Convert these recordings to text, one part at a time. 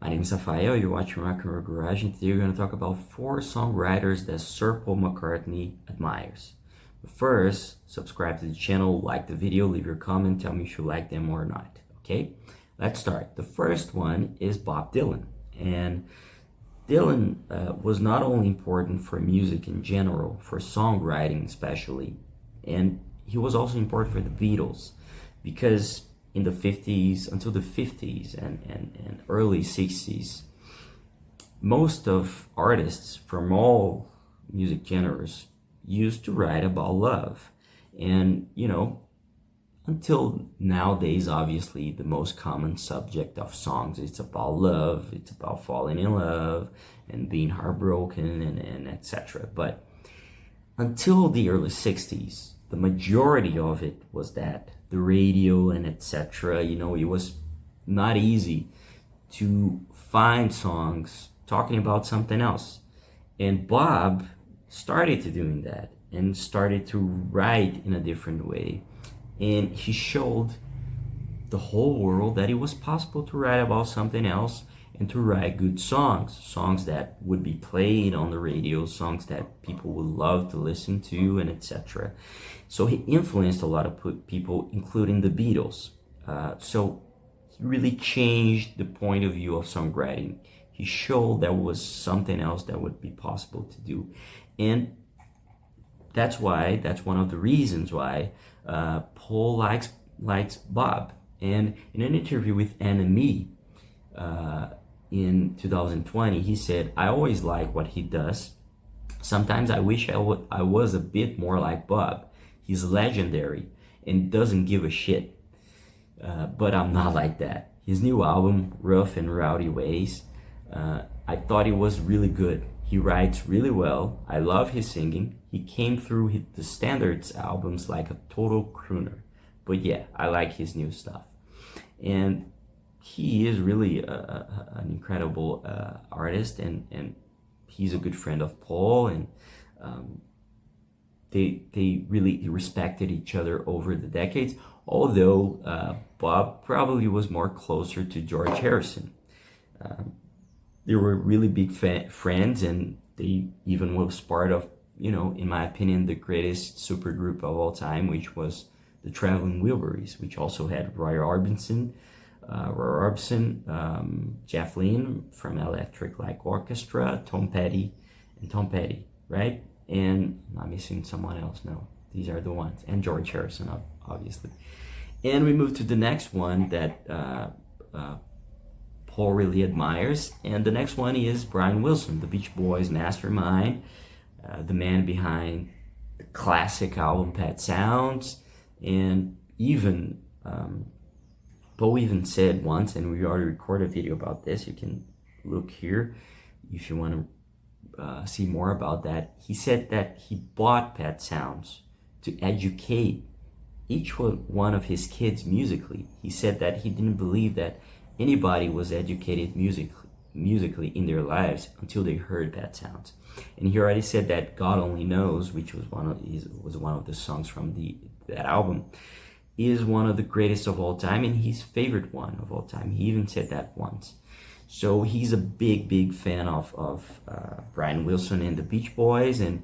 My name is Rafael, you're watching Rock and Roll Garage, and today we're going to talk about 4 songwriters that Sir Paul McCartney admires. But first, subscribe to the channel, like the video, leave your comment, tell me if you like them or not. Okay, let's start. The first one is Bob Dylan. And Dylan was not only important for music in general, for songwriting especially, and he was also important for the Beatles, because in the 50s, until the 50s and early 60s, most of artists from all music genres used to write about love. And, until nowadays, obviously, the most common subject of songs, it's about love, it's about falling in love and being heartbroken and etc. But until the early 60s, the majority of it was that the radio and etc. It was not easy to find songs talking about something else. And Bob started to doing that and started to write in a different way. And he showed the whole world that it was possible to write about something else and to write good songs that would be played on the radio, songs that people would love to listen to, and etc. So he influenced a lot of people, including the Beatles. So he really changed the point of view of songwriting. He showed there was something else that would be possible to do. And that's one of the reasons why Paul likes Bob. And in an interview with NME in 2020, he said, "I always like what he does. Sometimes I wish I was a bit more like Bob. He's legendary and doesn't give a shit. But I'm not like that. His new album, Rough and Rowdy Ways, I thought it was really good. He writes really well. I love his singing. He came through the Standards albums like a total crooner. But yeah, I like his new stuff." And he is really an incredible artist, and he's a good friend of Paul, and they really respected each other over the decades, although Bob probably was more closer to George Harrison. They were really big friends, and they even was part of, in my opinion, the greatest supergroup of all time, which was the Traveling Wilburys, which also had Roy Orbison, Jeff Lynne from Electric Light Orchestra, Tom Petty, right? And I'm not missing someone else. No, these are the ones, and George Harrison, obviously. And we move to the next one that Paul really admires, and the next one is Brian Wilson, the Beach Boys mastermind, the man behind the classic album Pet Sounds. And even Paul even said once, and we already recorded a video about this, you can look here if you want to see more about that. He said that he bought Pet Sounds to educate each one of his kids musically. He said that he didn't believe that anybody was educated musically in their lives until they heard Pet Sounds. And he already said that God Only Knows, which was one of the songs from that album, is one of the greatest of all time and his favorite one of all time. He even said that once. So he's a big fan of Brian Wilson and the Beach Boys. And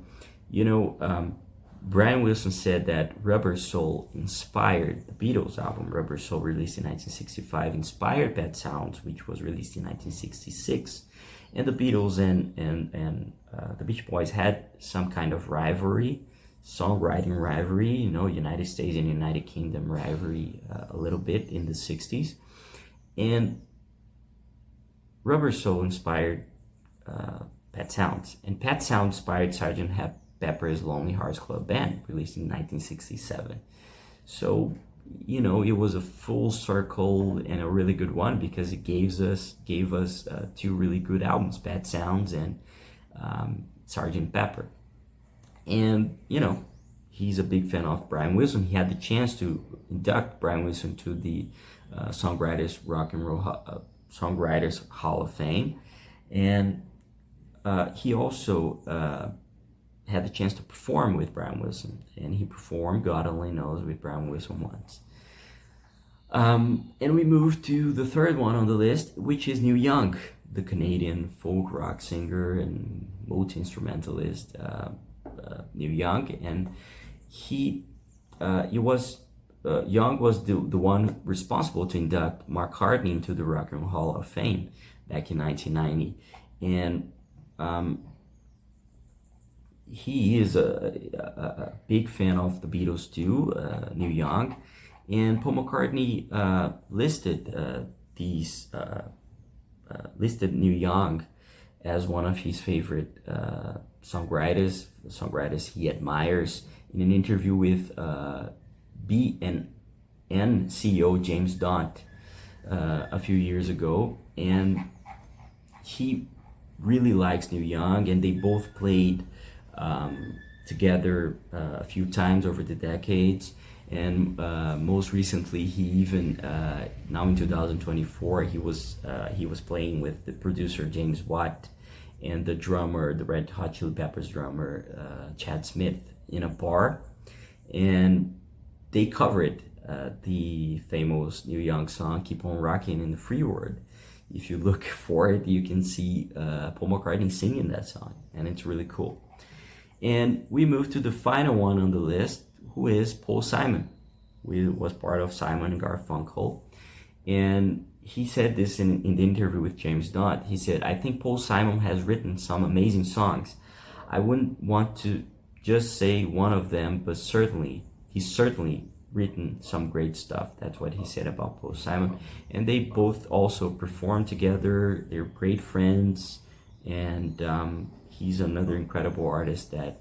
Brian Wilson said that Rubber Soul inspired the Beatles album. Rubber Soul, released in 1965, inspired Pet Sounds, which was released in 1966. And the Beatles and the Beach Boys had some kind of rivalry, songwriting rivalry, United States and United Kingdom rivalry a little bit in the 60s. And Rubber Soul inspired Pet Sounds. And Pet Sounds inspired Sgt. Pepper's Lonely Hearts Club Band, released in 1967. So, it was a full circle and a really good one, because it gave us 2 really good albums, Pet Sounds and Sgt. Pepper. And, he's a big fan of Brian Wilson. He had the chance to induct Brian Wilson to the Songwriters Songwriters Hall of Fame. And he also had the chance to perform with Brian Wilson, and he performed God Only Knows with Brian Wilson once. And we move to the third one on the list, which is Neil Young. the Canadian folk rock singer and multi-instrumentalist Neil Young, and Young was the one responsible to induct McCartney into the Rock and Roll Hall of Fame back in 1990, and he is a big fan of the Beatles too, Neil Young, and Paul McCartney listed Neil Young as one of his favorite songwriters he admires, in an interview with B&N CEO James Daunt a few years ago, and he really likes Neil Young, and they both played together a few times over the decades, and most recently he even now in 2024 he was playing with the producer James Watt and the drummer, the Red Hot Chili Peppers drummer Chad Smith, in a bar, and they covered the famous Neil Young song "Keep on Rocking" in the free word. If you look for it, you can see Paul McCartney singing that song, and it's really cool. And we move to the final one on the list, who is Paul Simon, who was part of Simon and Garfunkel. And he said this in the interview with James Daunt. He said, "I think Paul Simon has written some amazing songs. I wouldn't want to just say one of them, but he's certainly written some great stuff." That's what he said about Paul Simon. And they both also perform together. They're great friends, and he's another incredible artist that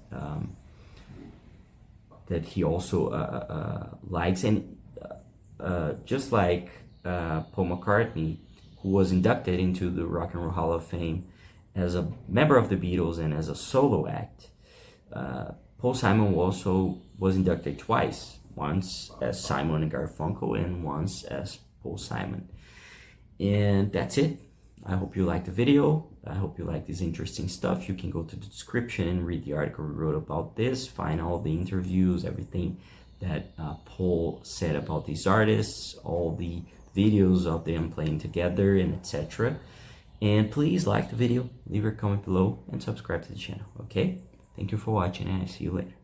he also likes. And just like Paul McCartney, who was inducted into the Rock and Roll Hall of Fame as a member of the Beatles and as a solo act, Paul Simon also was inducted twice, once as Simon and Garfunkel and once as Paul Simon. And that's it. I hope you liked the video. I hope you like this interesting stuff. You can go to the description and read the article we wrote about this, find all the interviews, everything that Paul said about these artists, all the videos of them playing together, and etc. And please like the video, leave a comment below, and subscribe to the channel, okay? Thank you for watching, and I'll see you later.